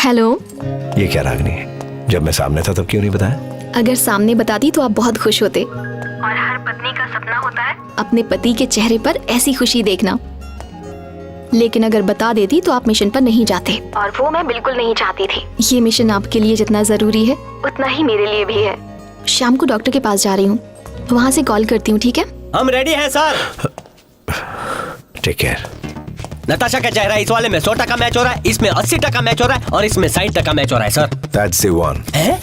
Hello. ये क्या रागनी है? जब मैं सामने था तब क्यों नहीं बताया? अगर सामने बताती तो आप बहुत खुश होते। और हर पत्नी का सपना होता है अपने पति के चेहरे पर ऐसी खुशी देखना। लेकिन अगर बता देती तो आप मिशन पर नहीं जाते, और वो मैं बिल्कुल नहीं चाहती थी। ये मिशन आपके लिए जितना जरूरी है उतना ही मेरे लिए भी है। शाम को डॉक्टर के पास जा रही हूँ, वहाँ से कॉल करती हूँ, ठीक है? हम रेडी हैं सर। Take care. नताशा का चेहरा इस वाले में 100% मैच हो रहा है, इसमें 80% मैच हो रहा है और इसमें 60% मैच हो रहा है सर। That's the one. हैं?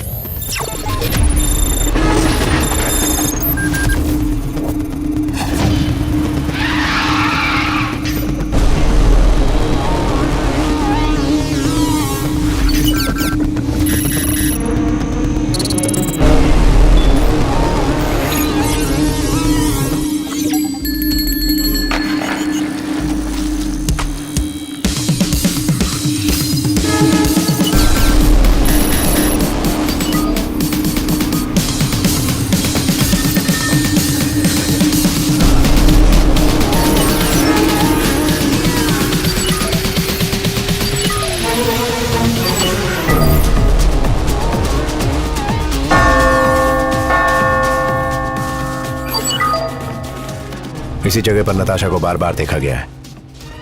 इसी जगह पर नताशा को बार बार देखा गया है।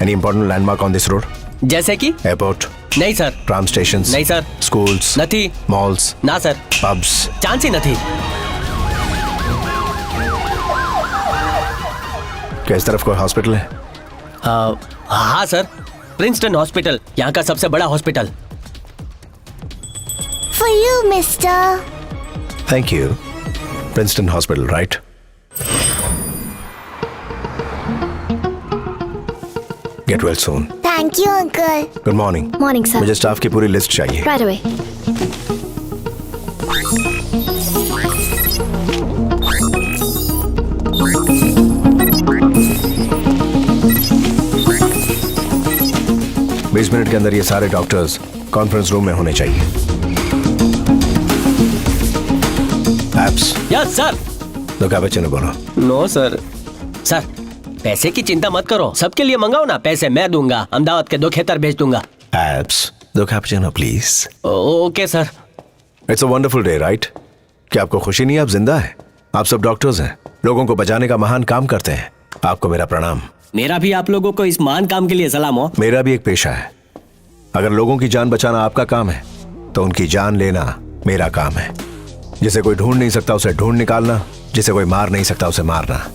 Any important landmark on this road? जैसे कि एयरपोर्ट? नहीं सर। Tram station? नहीं सर। स्कूल्स? नहीं। मॉल्स? ना सर। पब्स? चांस ही नहीं। क्या इस तरफ कोई हॉस्पिटल है? हाँ सर, प्रिंसटन हॉस्पिटल, यहाँ का सबसे बड़ा hospital. For you, mister. Thank you. Princeton hospital, right? Get well soon. Thank you, uncle. Good morning. Morning sir. मुझे स्टाफ की पूरी लिस्ट चाहिए। Right away. बीस मिनट के अंदर ये सारे डॉक्टर्स कॉन्फ्रेंस रूम में होने चाहिए। एप्स? Yes sir. दो कैपेचिनो बोलो। No sir. सर, पैसे की चिंता मत करो, सबके लिए मंगाओ ना, पैसे मैं दूंगा, अहमदाबाद के 2 खेतर भेज दूंगा। एप्स? दो cappuccino please. Okay sir. It's a wonderful day, right? क्या आपको खुशी नहीं है? आप जिंदा हैं। आप सब डॉक्टर्स हैं, लोगों को बचाने का महान काम करते हैं। आपको मेरा प्रणाम। मेरा भी आप लोगों को इस महान काम के लिए सलाम हो। मेरा भी एक पेशा है। अगर लोगों की जान बचाना आपका काम है तो उनकी जान लेना मेरा काम है। जिसे कोई ढूंढ नहीं सकता उसे ढूंढ निकालना, जिसे कोई मार नहीं सकता उसे मारना,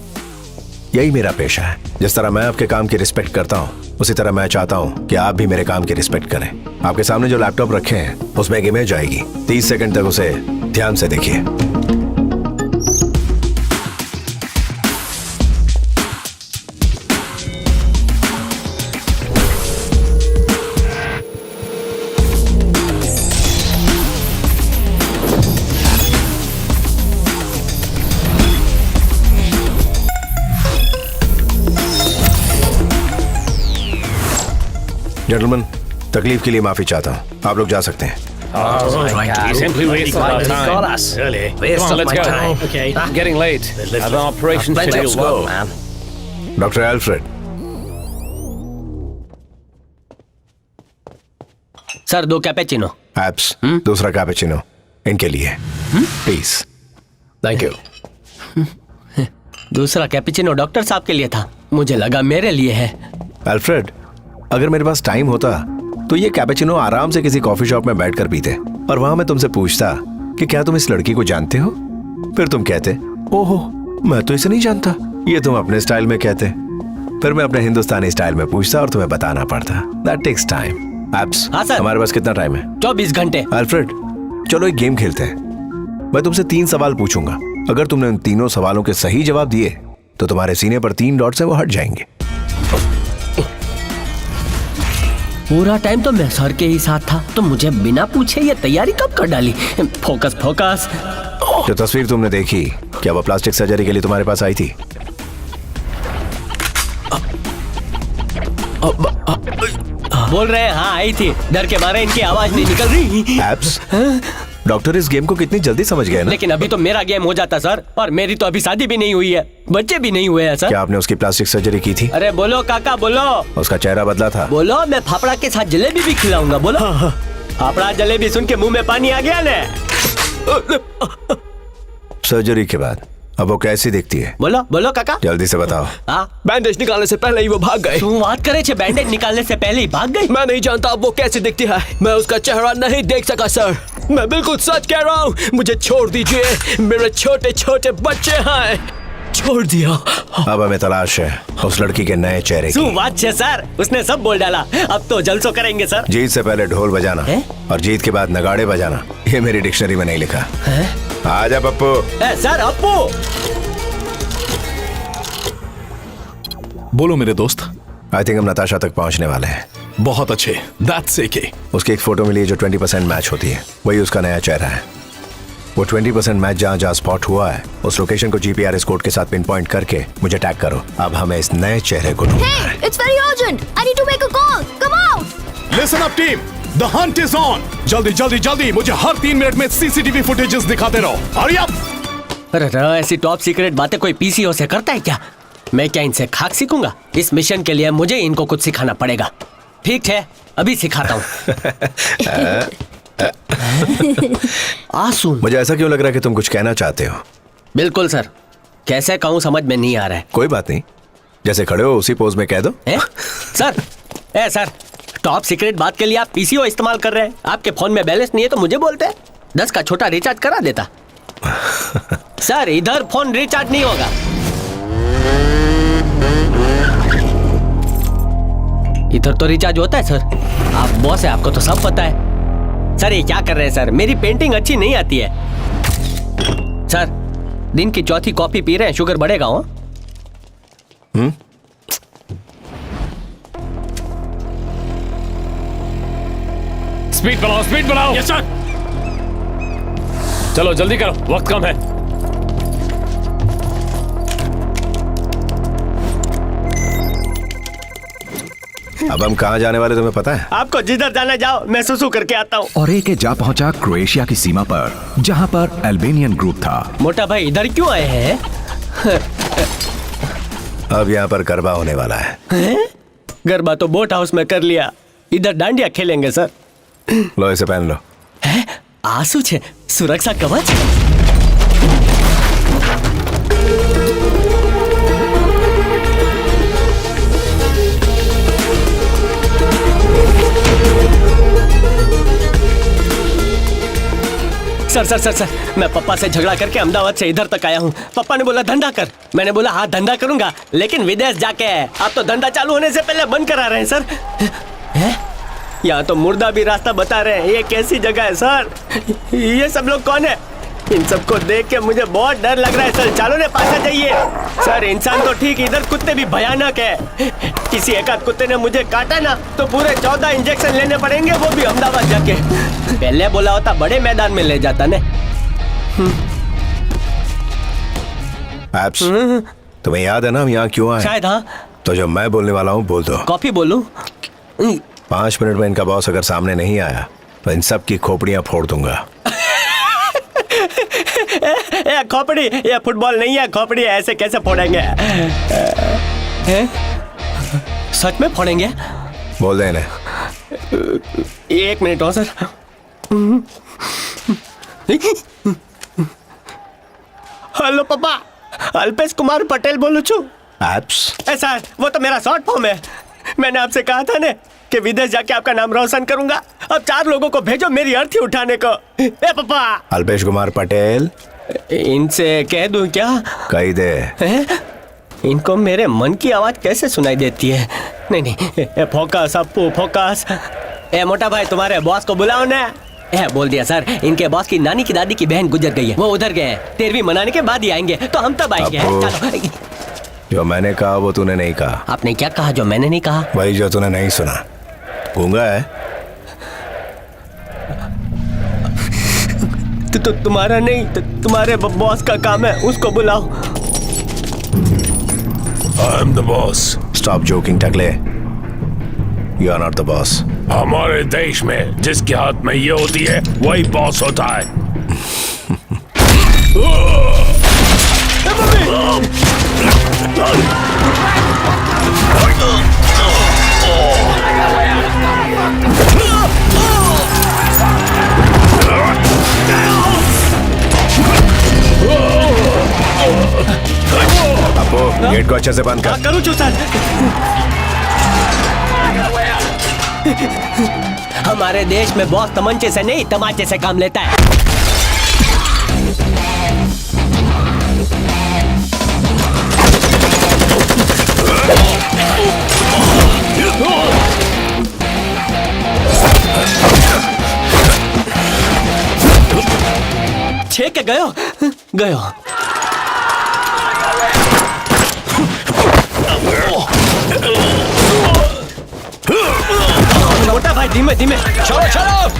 यही मेरा पेशा है। जिस तरह मैं आपके काम की रिस्पेक्ट करता हूँ उसी तरह मैं चाहता हूँ कि आप भी मेरे काम की रिस्पेक्ट करें। आपके सामने जो लैपटॉप रखे हैं उसमें एक इमेज आएगी, 30 सेकंड तक उसे ध्यान से देखिए। जेंटलमैन, तकलीफ के लिए माफी चाहता हूँ, आप लोग जा सकते हैं। You simply wasted our time. Really? Come on, let's go. Okay. I'm getting late. I have an operation to deal with. Doctor Alfred. Sir, 2 cappuccino. Apps? दूसरा कैपेचिनो इनके लिए प्लीज। Thank you. दूसरा कैपेचिनो डॉक्टर साहब के लिए था, मुझे लगा मेरे लिए है। एल्फ्रेड, अगर मेरे पास टाइम होता तो ये कैपेचिनो आराम से किसी कॉफी शॉप में बैठकर पीते और वहां मैं तुमसे पूछता कि क्या तुम इस लड़की को जानते हो, फिर तुम कहते ओहो मैं तो इसे नहीं जानता। ये तुम अपने स्टाइल में कहते, फिर मैं अपने हिंदुस्तानी स्टाइल में पूछता और तुम्हें बताना पड़ता। That takes time. एप्स? हाँ सर। हमारे पास कितना टाइम है? 24 घंटे। एल्फ्रेड, चलो एक गेम खेलते हैं। मैं तुमसे 3 सवाल पूछूंगा, अगर तुमने उन तीनों सवालों के सही जवाब दिए तो तुम्हारे सीने पर 3 डॉट्स हैं, वो हट जाएंगे। पूरा टाइम तो मैं सर के ही साथ था, तो मुझे बिना पूछे ये तैयारी कब कर डाली? Focus focus. जो तस्वीर तुमने देखी, क्या वो प्लास्टिक सर्जरी के लिए तुम्हारे पास आई थी? बोल रहे हैं हाँ आई थी, डर के मारे इनकी आवाज नहीं निकल रही। एप्स? डॉक्टर इस गेम को कितनी जल्दी समझ गए ना? लेकिन अभी तो मेरा गेम हो जाता सर, और मेरी तो अभी शादी भी नहीं हुई है, बच्चे भी नहीं हुए हैं सर। क्या आपने उसकी प्लास्टिक सर्जरी की थी? अरे बोलो काका बोलो। उसका चेहरा बदला था? बोलो, मैं फाफड़ा के साथ जलेबी भी खिलाऊंगा, बोलो। अपना जलेबी सुन के मुंह में पानी आ गया ने। सर्जरी के बाद अब वो कैसी दिखती है? बोलो बोलो काका। जल्दी से बताओ। हाँ, बैंडेज निकालने से पहले ही वो भाग गए। तू बात करे छे बैंडेज निकालने से पहले ही भाग गई। मैं नहीं जानता अब वो कैसे दिखती है, मैं उसका चेहरा नहीं देख सका सर। मैं बिल्कुल सच कह रहा हूँ, मुझे छोड़ दीजिए, मेरे छोटे छोटे बच्चे हैं। छोड़ दिया। अब हमें तलाश है उस लड़की के नए चेहरे तू की। बात छे सर, उसने सब बोल डाला। अब तो जलसो करेंगे सर। जीत से पहले ढोल बजाना है? और जीत के बाद नगाड़े बजाना, ये मेरी डिक्शनरी में नहीं लिखा है? आजा पप्पू। सर अप्पू। बोलो मेरे दोस्त। आई थिंक हम नताशा तक पहुंचने वाले हैं। बहुत अच्छे, दैट्स ओके। उसकी एक फोटो मिली है जो 20% मैच होती है, वही उसका नया चेहरा है। वो 20% मैच जहाँ जहाँ स्पॉट हुआ है उस लोकेशन को जीपीआरएस कोड के साथ पिन पॉइंट करके मुझे टैग करो। अब हमें इस नए चेहरे को ढूंढना है। Hey, it's very urgent. I need to make a call. Come out. Listen up team, the Hunt is on. जल्दी जल्दी जल्दी मुझे हर 3 मिनट में सीसीटीवी फुटेजेस दिखाते रहो। Hurry up. अरे ऐसी टॉप सीक्रेट बातें कोई पीसीओ से करता है क्या? मैं क्या इनसे खाक सीखूंगा? इस मिशन के लिए मुझे इनको कुछ सिखाना पड़ेगा। ठीक है, अभी सिखाता हूँ। आंसू। मुझे ऐसा क्यों लग रहा है कि तुम कुछ कहना चाहते हो? बिल्कुल सर, कैसे कहूँ समझ में नहीं आ रहा है। कोई बात नहीं, जैसे खड़े हो उसी पोज में कह दो। सर टॉप सीक्रेट बात के लिए आप पीसीओ इस्तेमाल कर रहे हैं। आपके फोन में बैलेंस नहीं है तो मुझे बोलते हैं, 10 का छोटा रिचार्ज करा देता। सर इधर फोन रिचार्ज नहीं होगा। इधर तो रिचार्ज होता है सर। आप बॉस है, आपको तो सब पता है। सर ये क्या कर रहे हैं सर? मेरी पेंटिंग अच्छी नहीं आती है। सर दिन की चौथी कॉफी पी रहे हैं, शुगर बढ़ेगा। हो स्पीड बढ़ाओ, स्पीड बढ़ाओ। Yes sir. चलो जल्दी करो, वक्त कम है। अब हम कहाँ जाने वाले तुम्हें पता है? आपको जिधर जाना जाओ, मैं सुसु करके आता हूँ। और एक जा पहुंचा क्रोएशिया की सीमा पर, जहां पर अल्बेनियन ग्रुप था। मोटा भाई इधर क्यों आए हैं? अब यहाँ पर गरबा होने वाला है। गरबा तो बोट हाउस में कर लिया, इधर डांडिया खेलेंगे सर। लो इसे पहन लो। आंसू छे, सुरक्षा कवच। सर मैं पप्पा से झगड़ा करके अहमदाबाद से इधर तक आया हूँ। पप्पा ने बोला धंधा कर, मैंने बोला हाँ धंधा करूंगा, लेकिन विदेश जाके। आप तो धंधा चालू होने से पहले बंद करा रहे हैं सर। यहाँ तो मुर्दा भी रास्ता बता रहे हैं। ये कैसी जगह है सर? ये सब लोग कौन है? इन सबको देख के मुझे बहुत डर लग रहा है सर। चलो ने पासा जाइए सर। इंसान तो ठीक, इधर कुत्ते भी भयानक है। किसी एक आध कुत्ते ने मुझे काटा ना तो पूरे 14 इंजेक्शन लेने पड़ेंगे, वो भी अहमदाबाद जाके। पहले बोला होता बड़े मैदान में ले जाता ने। एप्स, तुम्हें याद है ना हम यहाँ क्यों आए? शायद हाँ। तो जो मैं बोलने वाला हूँ बोल दो। कॉफी बोलूं? 5 मिनट में इनका बॉस अगर सामने नहीं आया तो इन सब की खोपड़ियाँ फोड़ दूंगा। ये खोपड़ी, ये फुटबॉल नहीं है, खोपड़ी है। ऐसे कैसे फोड़ेंगे? सच में फोड़ेंगे? बोल दे इन्हें। 1 मिनट हो सर। हेलो पापा, अल्पेश कुमार पटेल बोलू छू। एप्स, सर वो तो मेरा शॉर्ट फॉर्म है। मैंने आपसे कहा था ना कि विदेश जाके आपका नाम रोशन करूंगा। अब 4 लोगों को भेजो मेरी अर्थी उठाने को। ए पापा। अल्पेश कुमार पटेल। इनसे कह दूं क्या? कही दे। इनको मेरे मन की आवाज कैसे सुनाई देती है? नहीं, फोकस अप्पू फोकस। मोटा भाई तुम्हारे बॉस को बुलाओ ना। बोल दिया सर। इनके बॉस की नानी की दादी की बहन गुजर गई है, वो उधर गए हैं। 13वीं मनाने के बाद ही आएंगे, तो हम तब आएंगे। चलो। जो मैंने कहा वो तूने नहीं कहा। आपने क्या कहा जो मैंने नहीं कहा? वही जो तूने नहीं सुना। गूंगा है? तो तुम्हारा नहीं, तुम्हारे बॉस का काम है, उसको बुलाओ। I am the boss. Stop joking टकले। You are not the boss. हमारे देश में जिसके हाथ में ये होती है वही बॉस होता है। गेट को अच्छे से बंद हाँ कर। करूँ चू सर। हमारे देश में बॉस तमंचे से नहीं तमाचे से काम लेता है। छेक के गयो गयो। मोटा भाई धीमे धीमे चलो चलो।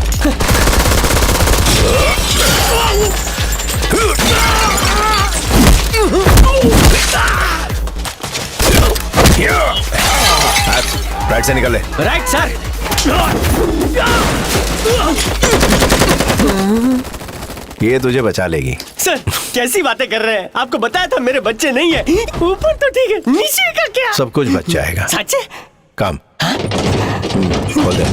राइट से निकल ले। Right sir. ये तुझे बचा लेगी। सर कैसी बातें कर रहे हैं? आपको बताया था मेरे बच्चे नहीं है। ऊपर तो ठीक है, नीचे का क्या? सब कुछ बच जाएगा। सच है? काम खोल दे।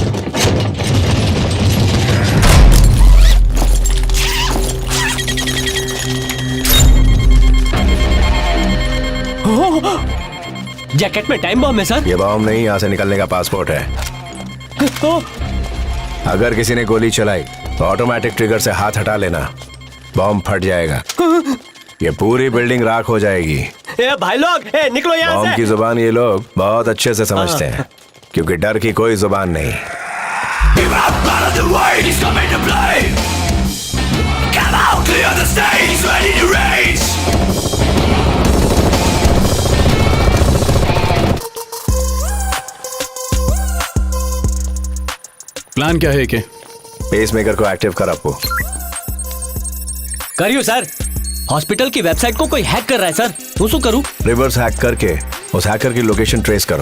जैकेट में टाइम बॉम्ब है सर। ये बॉम्ब नहीं, यहाँ से निकलने का पासपोर्ट है। अगर किसी ने गोली चलाई तो ऑटोमेटिक ट्रिगर से हाथ हटा लेना, बॉम्ब फट जाएगा। ये पूरी बिल्डिंग राख हो जाएगी। ए भाई लोग, ए निकलो यहाँ बॉम्ब से। की जुबान ये लोग बहुत अच्छे से समझते हैं, क्योंकि डर की कोई जुबान नहीं। प्लान क्या है के? पेसमेकर को एक्टिव कर आपको। करियो सर। हॉस्पिटल की वेबसाइट को कोई हैक कर रहा है सर। उसको करूँ? रिवर्स हैक करके उस हैकर की लोकेशन ट्रेस करो।